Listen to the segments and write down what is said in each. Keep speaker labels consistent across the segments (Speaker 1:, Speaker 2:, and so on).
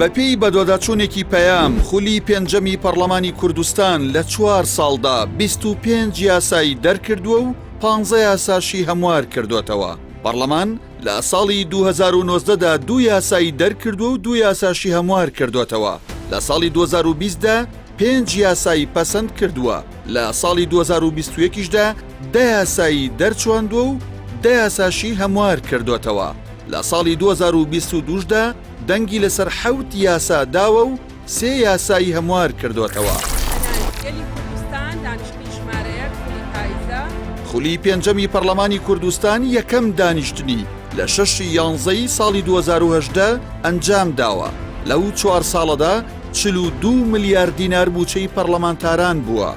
Speaker 1: بەپێی بەدۆداچوونێکی پەیام خولی پێنجەمی پەرلەمانی کوردستان لە 4 ساڵدا 25 یاسایی دەرکردووە و 15 یاساشی هەموار کردوێتەوە. پەرلەمان لە ساڵی 2019دا 2 یاسایی دەرکردووە و 2 یاساشی هەموار کردوێتەوە. لە ساڵی 2020دا 5 یاسایی پەسەند کردووە. لە ساڵی 2021دا 10 یاسایی دەرچواندووە و 10 یاساشی هەموار کردوێتەوە. لە ساڵی 2022دا دەنگی لەسەر 7 یاسا داوە و 3 یاسایی هەموار کردوێتەوە. خولی پێنجەمی پەرلەمانی کوردستان یەکەم دانیشتنی لە 6 یانزەی ساڵی 2018 ئەنجام داوە. لەو 4 ساڵەدا 42 ملیار دینار بودجەی پەرلەمانتاران بووە.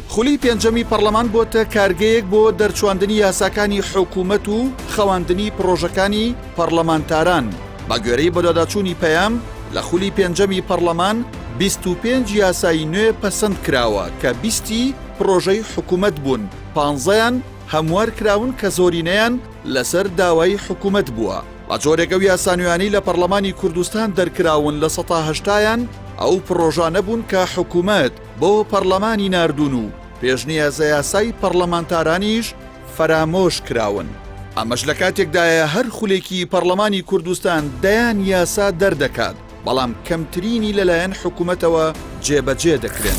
Speaker 1: خولی پێنجەمی پەرلەمان بۆتە کارگەیەک بۆ دەرچواندنی یاساکانی حکوومەت و خەواندنی پرۆژەکانی پەرلەمانتاران. بە گوێرەی بەدۆداچوونی پەیام لە خولی پێنجەمی پەرلەمان 25 یاسایی نوێ پەسەند کراوە کە 20 پرۆژەی حکوومەت بوون، 15یان هەموار کراون کە زۆرینەیان لەسەر داوای حکوومەت بووە. بە جۆرێک ئەو یاسانویانی لە پەرلەمانی کوردستان دەرکراون لە 180یان ئەو پرۆژانە بوون کە حکوومەت بۆ پەرلەمانی ناردوون و پێشنیازە یاسای پەرلەمانتارانیش فەرامۆش کراون. ئەمەش لە کاتێکدایە هەر خولێکی پەرلەمانی کوردستان دەیان یاسا دەردەکات، بەڵام کەمترینی لەلایەن حکوومەتەوە جێبەجێ دەکرێن.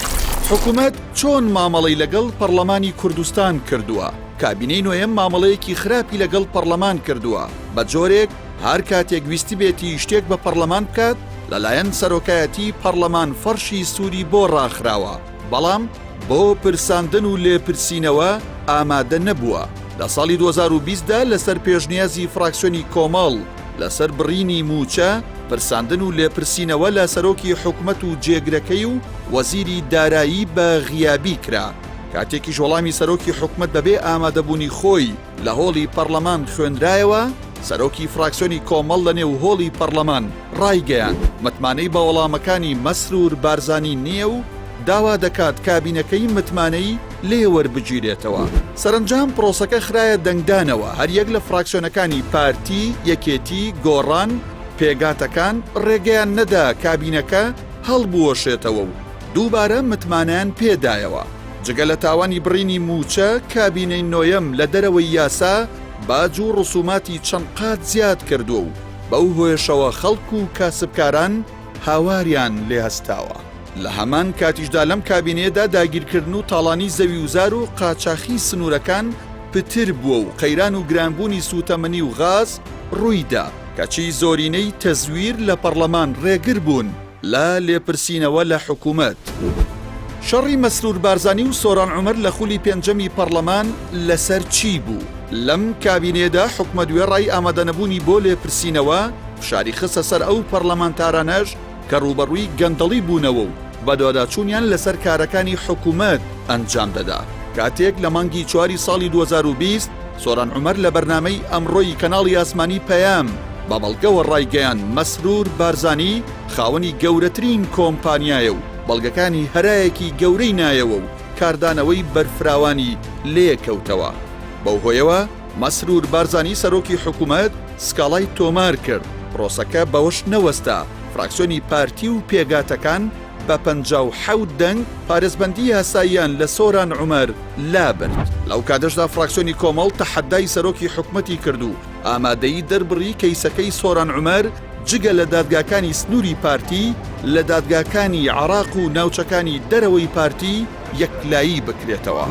Speaker 1: حکوومەت چۆن مامەڵەی لەگەڵ پەرلەمانی کوردستان کردووە؟ کابینەی نوێیەم مامەڵەیەکی خراپی لەگەڵ پەرلەمان کردووە. بە جۆرێک هەر کاتێک ویستی بێتی شتێک بە پەرلەمان بکات لەلایەن سەرۆکایەتی پەرلەمان فەرشی سووری بۆ ڕاخراوە، بەڵام بۆ پرساندن و لێپرسینەوە ئامادە نەبووە. لە ساڵی 2020دا لەسەر پێشنیازی فراکسیۆنی کۆمەڵ لەسەر بڕینی موچە پرساندن و لێپرسینەوە لە سەرۆکی حکوومەت و جێگرەکەی و وەزیری دارایی بە غیابی کرا. کاتێکی وەڵامی سەرۆکی حکوومەت بەبێ ئامادەبوونی خۆی لە هۆڵی پەرلەمان خوێندرایەوە، سەرۆکی فراکسیۆنی کۆمەڵ لە نێو هۆڵی پەرلەمان ڕایگەیاند متمانەی بە وەڵامەکانی مەسرور بارزانی نییە و داوا دەکات کابینەکەی متمانەی لێوەربگیرێتەوە. سەرنجام پرۆسەکە خرایە دەنگدانەوە، هەر یەک لە فراکسیۆنەکانی پارتی، یەکێتی، گۆڕان، پێگاتەکان ڕێگەیان نەدا کابینەکە هەڵبوەشێتەوە و دووبارە متمانیان پێدایەوە. جگە لە تاوانی بڕینی موچە، کابینەی نۆیەم لە دەرەوەی یاسا باج و ڕسوماتی چەند قات زیاد کردووە و بەو هۆیشەوە خەڵک و کاسبکاران هاواریان لێ هەستاوە. لە هەمان کاتیشدا لەم کابینەیەدا داگیرکردن و تاڵانی زەوی وزار و قاچاخی سنوورەکان پتر بووە و قەیران و گرانبوونی سوتەمەنی و غاز ڕوویدا، کەچی زۆرینەی تەزویر لە پەرلەمان ڕێگر بوون لە لێپرسینەوە لە حکوومەت. شەڕی مەسرور بارزانی و سۆران عومەر لە خولی پێنجەمی پەرلەمان لەسەر چی بوو؟ لەم کابینێدا حکومەتوێ ڕای ئامادەنەبوونی بۆ لێپرسینەوە فشاری خستە سەر ئەو پەرلەمانتارانەش کە ڕوبەڕووی گەندەڵی بوونەوە و بەدۆداچوونیان لەسەر کارەکانی حکوومەت ئەنجام دەدا. کاتێک لە مانگی 4 ساڵی 2020 سۆران عومەر لە بەرنامەی ئەمڕۆی کەناڵی ئاسمانی پەیام بە بەڵگەوە ڕایگەیان مەسرور بارزانی خاوەنی گەورەترین کۆمپانیایە و بەڵگەکانی هەرایەکی گەورەی نایەوە و کاردانەوەی بەرفراوانی لێکەوتەوە. بەو هۆیەوە مەسرور بارزانی سەرۆکی حکوومەت سکاڵای تۆمار کرد. پرۆسەکە بەوەش نەوەستا فراکسیۆنی پارتی و پێگاتەکان بە 57 دەنگ پارێزبەندی یاساییان لە سۆران عومەر لابرد. لەو کاتەشدا فراکسیۆنی کۆمەڵ تەحەدای سەرۆکی حکوومەتی کرد و ئامادەیی دەربڕی کەیسەکەی سۆران عومەر جگە لە دادگاکانی سنووری پارتی لە دادگاکانی عێراق و ناوچەکانی دەرەوەی پارتی یەکلایی بکرێتەوە.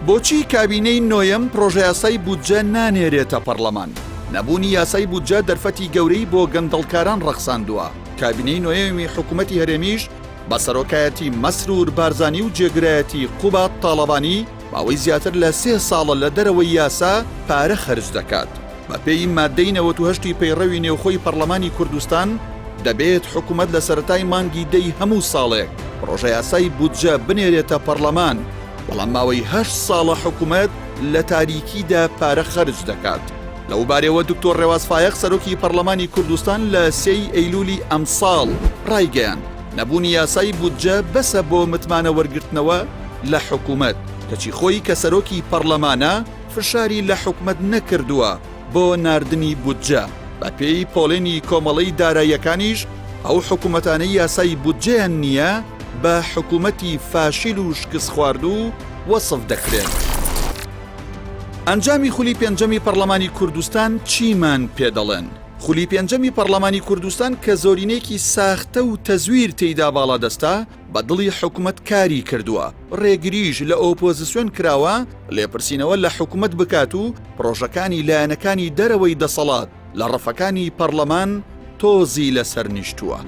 Speaker 1: بۆچی کابینەی نۆیەم پرۆژە یاسای بودجە نانێرێتە پەرلەمان؟ نەبوونی یاسای بودجە دەرفەتی گەورەی بۆ گەندەڵکاران ڕەخساندووە. کابینەی نۆیەمی حکوومەتی هەرێمیش بە سەرۆکایەتی مەسرور بارزانی و جێگرایەتی قوبات تاڵەبانی ماوەی زیاتر لە 3 ساڵە لە دەرەوەی یاسا پارە خەرج دەکات. بەپێی مادەی 98 پەیڕەوی نێوخۆی پەرلەمانی کوردستان دەبێت حکوومەت لە سەرەتای مانگی دەی هەموو ساڵێک پرۆژە یاسای بودجە بنێرێتە پەرلەمان، بەڵام ماوەی 8 ساڵە حکوومەت لە تاریکیدا پارە خەرج دەکات. لەو بارەوە دکتۆر ڕێواز فایق سەرۆکی پەرلەمانی کوردستان لە 3 ئەیلولی ئەمساڵ ڕایگەیاند نەبوونی یاسای بودجە بەسە بۆ متمانە وەرگرتنەوە لە حکوومەت، کەچی خۆی کە سەرۆکی پەرلەمانە فشاری لە حکوومەت نەکردووە بۆ ناردنی بودجە. بە پێی پۆلێنی کۆمەڵەی داراییەکانیش ئەو حکوومەتانەی یاسای بودجێیان نییە بە حکوومەتی فاشیل و شکست خوارد و وەسف دەکرێت. ئەنجامی خولی پێنجەمی پەرلەمانی کوردستان چیمان پێدەڵێن؟ خولی پێنجەمی پەرلەمانی کوردستان کە زۆرینەیەکی ساختە و تەزویر تێیدا باڵادەستا بە دڵی حکوومەت کاری کردووە. ڕێگریش لە ئۆپۆزیسیۆن کراوە لێپرسینەوە لە حکوومەت بکات و پرۆژەکانی لایەنەکانی دەرەوەی دەسەڵات لە ڕەفەکانی پەرلەمان تۆزی لەسەر نیشتووە.